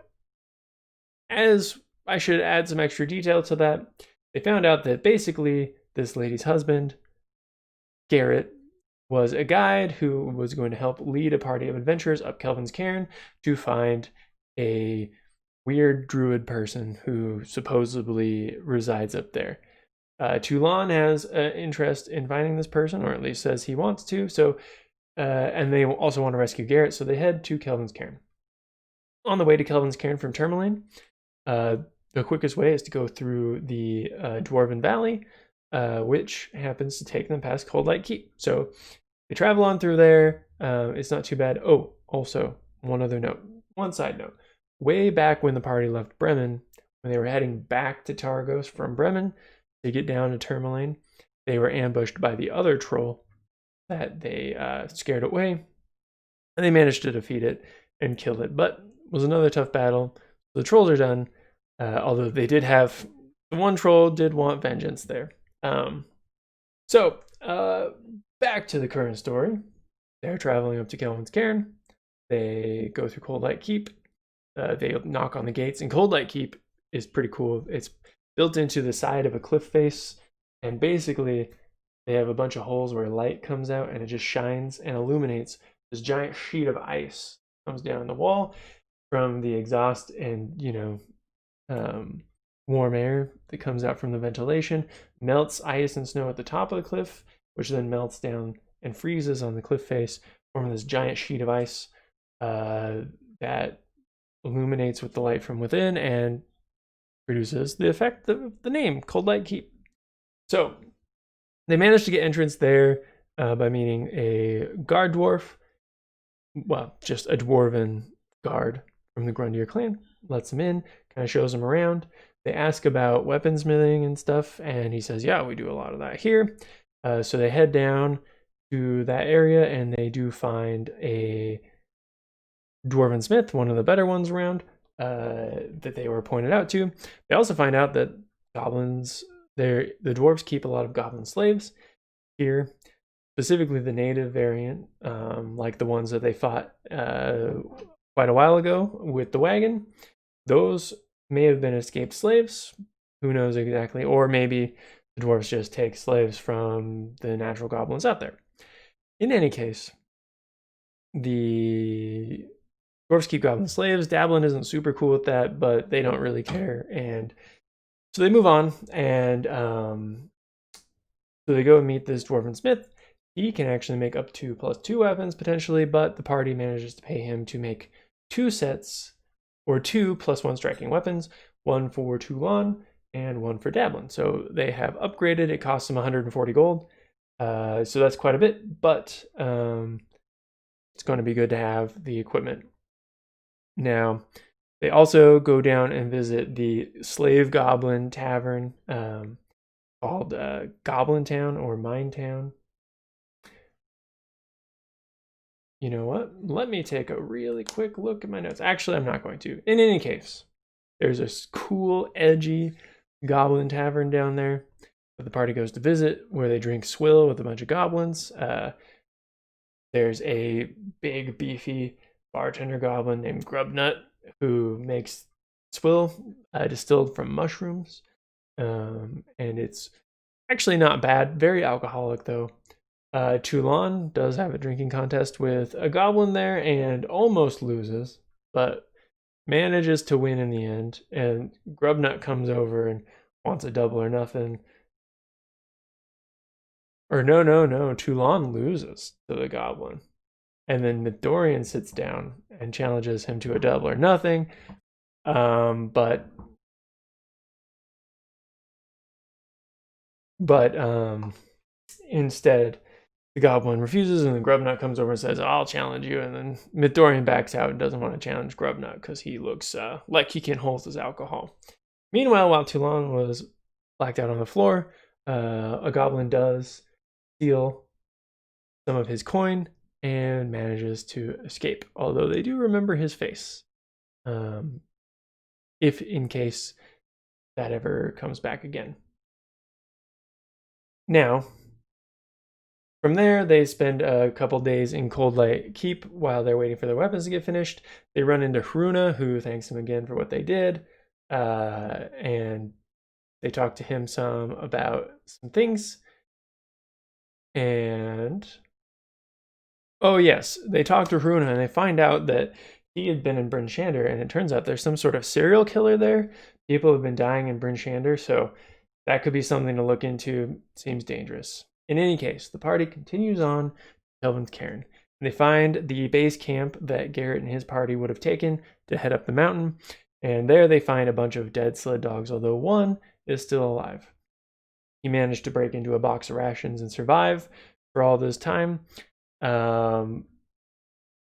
Speaker 1: as I should add some extra detail to that, they found out that basically this lady's husband, Garrett, was a guide who was going to help lead a party of adventurers up Kelvin's cairn to find a weird druid person who supposedly resides up there. Toulon has an interest in finding this person, or at least says he wants to. So, and they also want to rescue Garrett, so they head to Kelvin's cairn. On the way to Kelvin's cairn from Tourmaline, the quickest way is to go through the Dwarven Valley, which happens to take them past Cold Light Keep. So they travel on through there. It's not too bad. Oh, also, one side note. Way back when the party left Bremen, when they were heading back to Targos from Bremen to get down to Tourmaline, they were ambushed by the other troll that they scared away, and they managed to defeat it and kill it. But it was another tough battle. The trolls are done, although they did have, the one troll did want vengeance there. So back to the current story. They're traveling up to Kelvin's cairn. They go through Cold Light Keep. They knock on the gates, and Cold Light Keep is pretty cool. It's built into the side of a cliff face, and basically they have a bunch of holes where light comes out and it just shines and illuminates this giant sheet of ice comes down the wall from the exhaust and, warm air that comes out from the ventilation, melts ice and snow at the top of the cliff, which then melts down and freezes on the cliff face, forming this giant sheet of ice that illuminates with the light from within and produces the effect of the name, Cold Light Keep. So they managed to get entrance there by meeting a guard dwarf, well, just a dwarven guard from the Grundier clan, lets him in, kind of shows him around. They ask about weaponsmithing and stuff, and he says, yeah, we do a lot of that here. So they head down to that area, and they do find a dwarven smith, one of the better ones around, that they were pointed out to. They also find out that goblins, the dwarves keep a lot of goblin slaves here, specifically the native variant, like the ones that they fought quite a while ago with the wagon. Those may have been escaped slaves, who knows exactly, or maybe the dwarves just take slaves from the natural goblins out there. In any case, the dwarves keep goblin slaves. Dablin isn't super cool with that, but they don't really care, and so they move on, and so they go and meet this dwarven smith. He can actually make up to +2 weapons potentially, but the party manages to pay him to make 2 sets, or 2 +1 striking weapons, one for Toulon and one for Dablin. So they have upgraded. It costs them 140 gold. So that's quite a bit, but it's going to be good to have the equipment. Now, they also go down and visit the Slave Goblin Tavern called Goblin Town or Mine Town. You know what? Let me take a really quick look at my notes. Actually, I'm not going to. In any case, there's a cool, edgy goblin tavern down there that the party goes to visit, where they drink swill with a bunch of goblins. There's a big, beefy bartender goblin named Grubnut who makes swill distilled from mushrooms. And it's actually not bad. Very alcoholic, though. Toulon does have a drinking contest with a goblin there and almost loses, but manages to win in the end. And Grubnut comes over and wants a double or nothing. Or no, Toulon loses to the goblin. And then Midorian sits down and challenges him to a double or nothing. But But instead, the goblin refuses, and then Grubnut comes over and says, I'll challenge you. And then Mythdorian backs out and doesn't want to challenge Grubnut because he looks like he can hold his alcohol. Meanwhile, while Toulon was blacked out on the floor, a goblin does steal some of his coin and manages to escape, although they do remember his face, if in case that ever comes back again. Now, from there, they spend a couple days in Coldlight Keep while they're waiting for their weapons to get finished. They run into Haruna, who thanks them again for what they did, and they talk to him some about some things. And oh yes, they talk to Haruna and they find out that he had been in Bryn Shander, and it turns out there's some sort of serial killer there. People have been dying in Bryn Shander, so that could be something to look into. Seems dangerous. In any case, the party continues on to Kelvin's Cairn. They find the base camp that Garrett and his party would have taken to head up the mountain, and there they find a bunch of dead sled dogs, although one is still alive. He managed to break into a box of rations and survive for all this time. And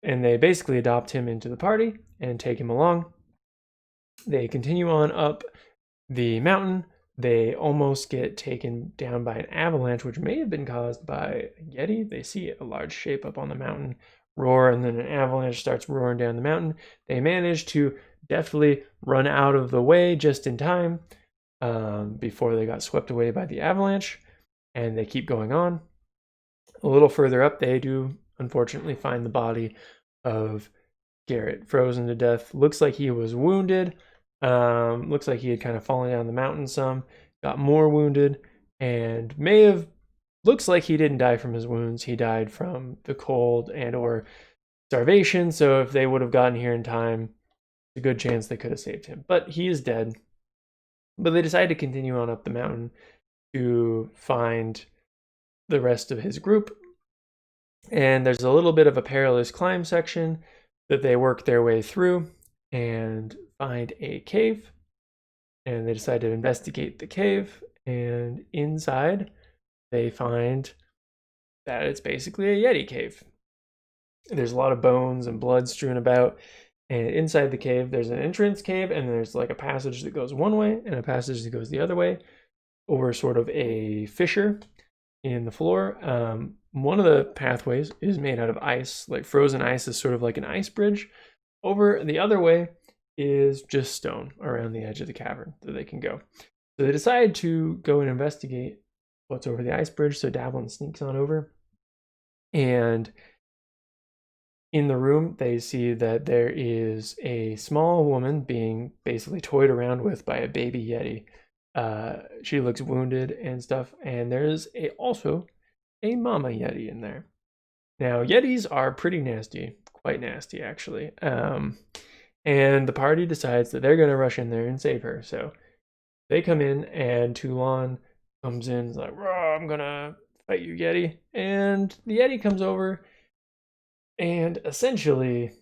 Speaker 1: they basically adopt him into the party and take him along. They continue on up the mountain. They almost get taken down by an avalanche, which may have been caused by a Yeti. They see a large shape up on the mountain roar, and then an avalanche starts roaring down the mountain. They manage to deftly run out of the way just in time before they got swept away by the avalanche, and they keep going on. A little further up, they do unfortunately find the body of Garrett, frozen to death. Looks like he was wounded. Looks like he had kind of fallen down the mountain some, got more wounded, and looks like he didn't die from his wounds. He died from the cold and or starvation. So if they would have gotten here in time, a good chance they could have saved him. But he is dead. But they decide to continue on up the mountain to find the rest of his group. And there's a little bit of a perilous climb section that they work their way through and find a cave. And they decide to investigate the cave. And inside, they find that it's basically a Yeti cave. There's a lot of bones and blood strewn about. And inside the cave, there's an entrance cave, and there's like a passage that goes one way and a passage that goes the other way over sort of a fissure in the floor. One of the pathways is made out of ice, like frozen ice is sort of like an ice bridge. Over the other way is just stone around the edge of the cavern that they can go. So they decide to go and investigate what's over the ice bridge. So Davlin sneaks on over, and in the room, they see that there is a small woman being basically toyed around with by a baby Yeti. She looks wounded and stuff, and there's also a mama Yeti in there. Now, Yetis are pretty nasty, quite nasty actually. And the party decides that they're going to rush in there and save her. So they come in, and Toulon comes in, like, I'm going to fight you, Yeti. And the Yeti comes over and essentially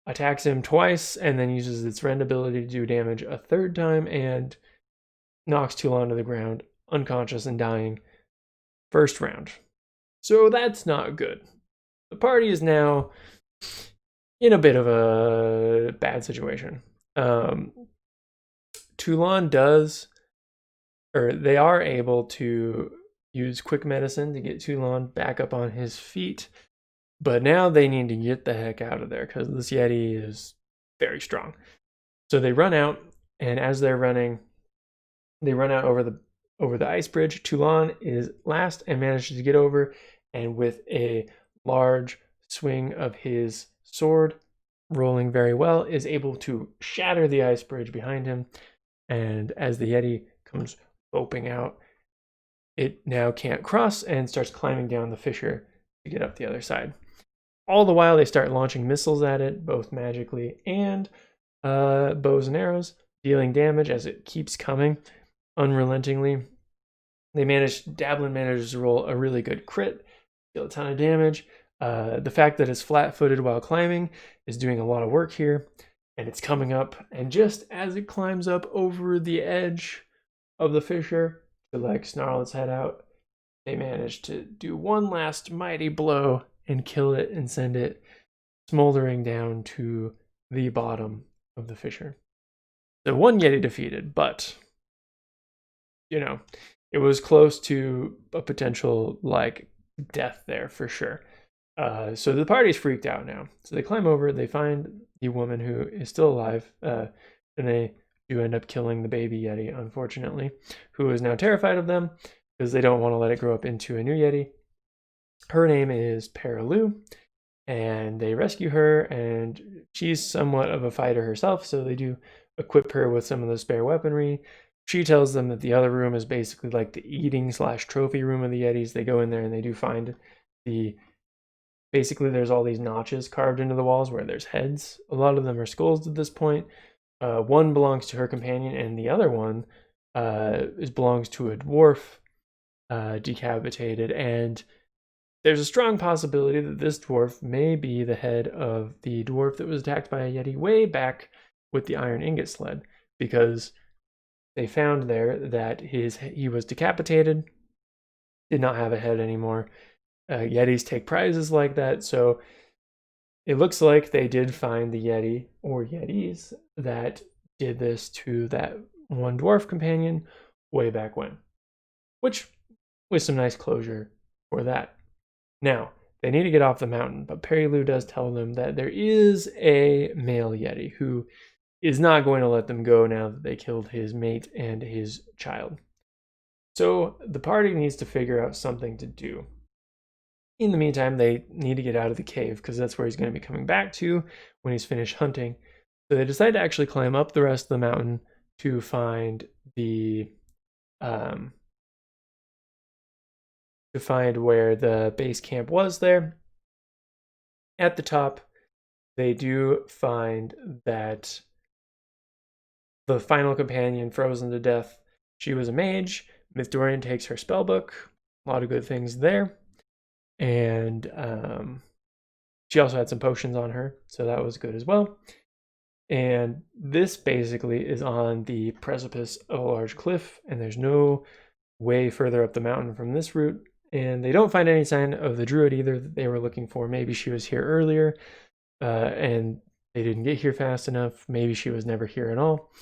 Speaker 1: attacks him twice, and then uses its rend ability to do damage a third time and knocks Toulon to the ground, unconscious and dying. First round. So that's not good. The party is now in a bit of a bad situation. Toulon they are able to use quick medicine to get Toulon back up on his feet. But now they need to get the heck out of there because this Yeti is very strong. So they run out, and as they're running, they run out over the ice bridge. Toulon is last and manages to get over, and with a large swing of his sword, rolling very well, is able to shatter the ice bridge behind him. And as the Yeti comes loping out, it now can't cross and starts climbing down the fissure to get up the other side. All the while, they start launching missiles at it, both magically and bows and arrows, dealing damage as it keeps coming unrelentingly. Davlin manages to roll a really good crit, deal a ton of damage. The fact that it's flat-footed while climbing is doing a lot of work here, and it's coming up. And just as it climbs up over the edge of the fissure, to like snarl its head out, they manage to do one last mighty blow and kill it and send it smoldering down to the bottom of the fissure. So one Yeti defeated, but you know, it was close to a potential like death there for sure. So the party's freaked out now. So they climb over, they find the woman who is still alive, and they do end up killing the baby Yeti, unfortunately, who is now terrified of them because they don't want to let it grow up into a new Yeti. Her name is Perilu, and they rescue her, and she's somewhat of a fighter herself, so they do equip her with some of the spare weaponry. She tells them that the other room is basically like the eating/trophy room of the Yetis. They go in there and they do find basically there's all these notches carved into the walls where there's heads. A lot of them are skulls at this point. One belongs to her companion, and the other one belongs to a dwarf, decapitated. And there's a strong possibility that this dwarf may be the head of the dwarf that was attacked by a Yeti way back with the iron ingot sled, because they found there that he was decapitated, did not have a head anymore. Yetis take prizes like that, so it looks like they did find the Yeti or Yetis that did this to that one dwarf companion way back when, which was some nice closure for that. Now, they need to get off the mountain, but Perilu does tell them that there is a male Yeti who is not going to let them go now that they killed his mate and his child. So the party needs to figure out something to do. In the meantime, they need to get out of the cave because that's where he's going to be coming back to when he's finished hunting. So they decide to actually climb up the rest of the mountain to find where the base camp was there. At the top, they do find that the final companion frozen to death, she was a mage. Mythdorian takes her spellbook. A lot of good things there. And she also had some potions on her, so that was good as well. And this basically is on the precipice of a large cliff, and there's no way further up the mountain from this route. And they don't find any sign of the druid either that they were looking for. Maybe she was here earlier, and they didn't get here fast enough. Maybe she was never here at all.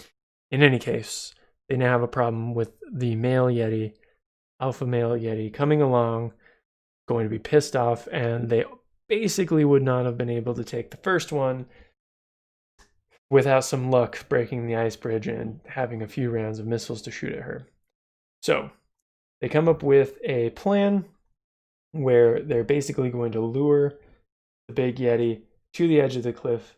Speaker 1: In any case, they now have a problem with the male Yeti, alpha male Yeti, coming along, going to be pissed off, and they basically would not have been able to take the first one without some luck breaking the ice bridge and having a few rounds of missiles to shoot at her. So they come up with a plan where they're basically going to lure the big Yeti to the edge of the cliff.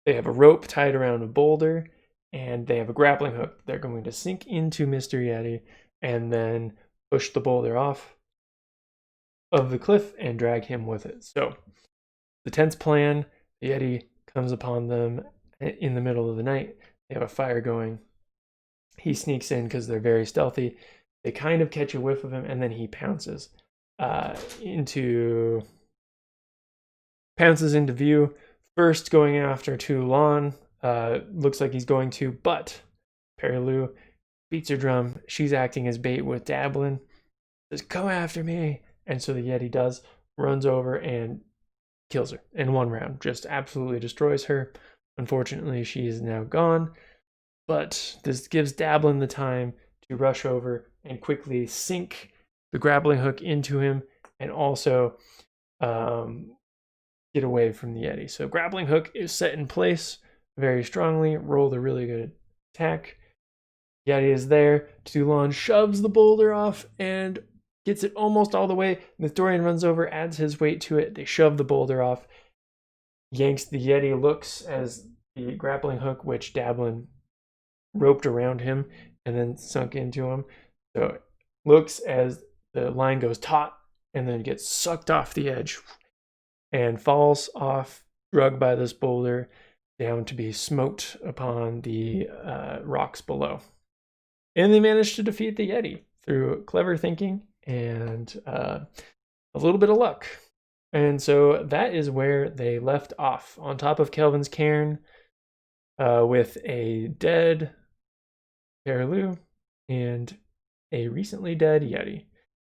Speaker 1: They have a rope tied around a boulder, and they have a grappling hook. They're going to sink into Mr. Yeti and then push the boulder off of the cliff and drag him with it. So the tense plan, the Yeti comes upon them in the middle of the night. They have a fire going. He sneaks in because they're very stealthy. They kind of catch a whiff of him, and then he pounces into view. First going after Toulon. Looks like he's going to, but Perilu beats her drum. She's acting as bait with Dablin. Says, "Come after me." And so the Yeti does, runs over and kills her in one round. Just absolutely destroys her. Unfortunately, she is now gone. But this gives Dablin the time to rush over and quickly sink the grappling hook into him and also get away from the Yeti. So grappling hook is set in place very strongly. Rolled a really good attack. Yeti is there. Toulon shoves the boulder off and gets it almost all the way. Mythdorian runs over, adds his weight to it. They shove the boulder off. Yanks the Yeti, looks as the grappling hook, which Dablin roped around him and then sunk into him. So it looks as the line goes taut and then gets sucked off the edge and falls off, drugged by this boulder, down to be smoked upon the rocks below. And they managed to defeat the Yeti through clever thinking and a little bit of luck. And so that is where they left off, on top of Kelvin's cairn, with a dead Terelu and a recently dead Yeti.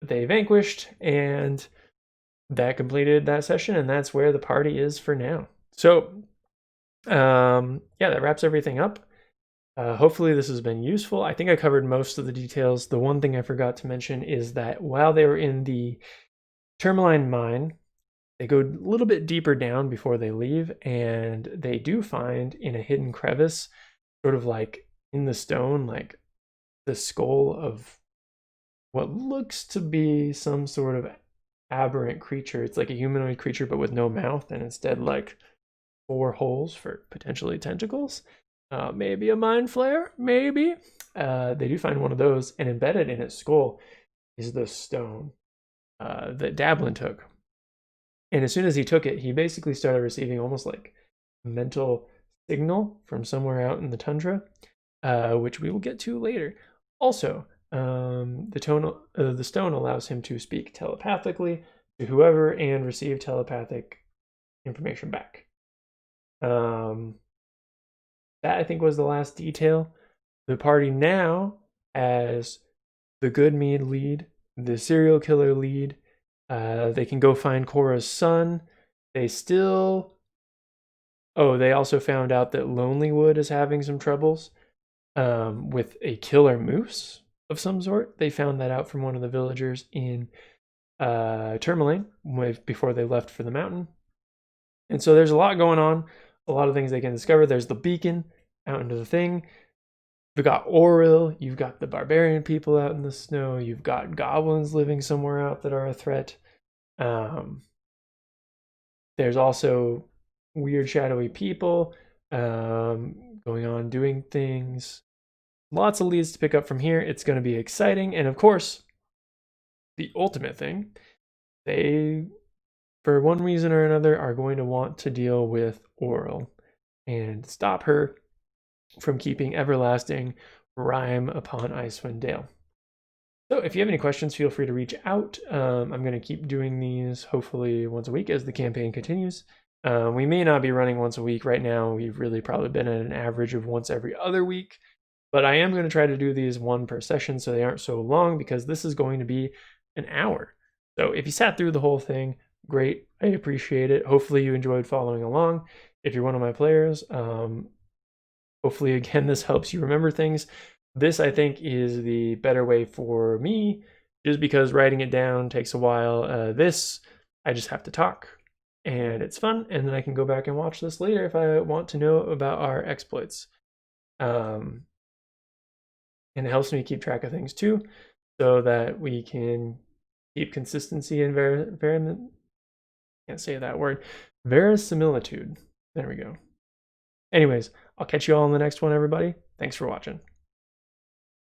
Speaker 1: They vanquished, and that completed that session, and that's where the party is for now. So, yeah, that wraps everything up. Hopefully this has been useful. I think I covered most of the details. The one thing I forgot to mention is that while they were in the Tourmaline mine, they go a little bit deeper down before they leave, and they do find in a hidden crevice, sort of like in the stone, like the skull of what looks to be some sort of aberrant creature. It's like a humanoid creature, but with no mouth, and instead like 4 holes for potentially tentacles. Maybe a mind flare, maybe. They do find one of those, and embedded in its skull is the stone that Dablin took. And as soon as he took it, he basically started receiving almost like a mental signal from somewhere out in the tundra, which we will get to later. Also, the stone allows him to speak telepathically to whoever and receive telepathic information back. That I think was the last detail. The party now has the good mead lead, the serial killer lead. They can go find Cora's son. They still... Oh, they also found out that Lonelywood is having some troubles with a killer moose of some sort. They found that out from one of the villagers in Tourmaline before they left for the mountain. And so there's a lot going on, a lot of things they can discover. There's the beacon out into the thing. You've got Oril, you've got the barbarian people out in the snow, you've got goblins living somewhere out that are a threat. There's also weird shadowy people going on doing things. Lots of leads to pick up from here. It's going to be exciting. And of course, the ultimate thing, they, for one reason or another, are going to want to deal with Oril and stop her from keeping everlasting Rime upon Icewind Dale. So if you have any questions, feel free to reach out. I'm going to keep doing these hopefully once a week as the campaign continues. We may not be running once a week right now. We've really probably been at an average of once every other week. But I am going to try to do these one per session so they aren't so long, because this is going to be an hour. So if you sat through the whole thing, great. I appreciate it. Hopefully you enjoyed following along. If you're one of my players, hopefully, again, this helps you remember things. This, I think, is the better way for me, just because writing it down takes a while. This, I just have to talk, and it's fun, and then I can go back and watch this later if I want to know about our exploits. And it helps me keep track of things too, so that we can keep consistency and can't say that word, verisimilitude. There we go. Anyways, I'll catch you all in the next one, everybody. Thanks for watching.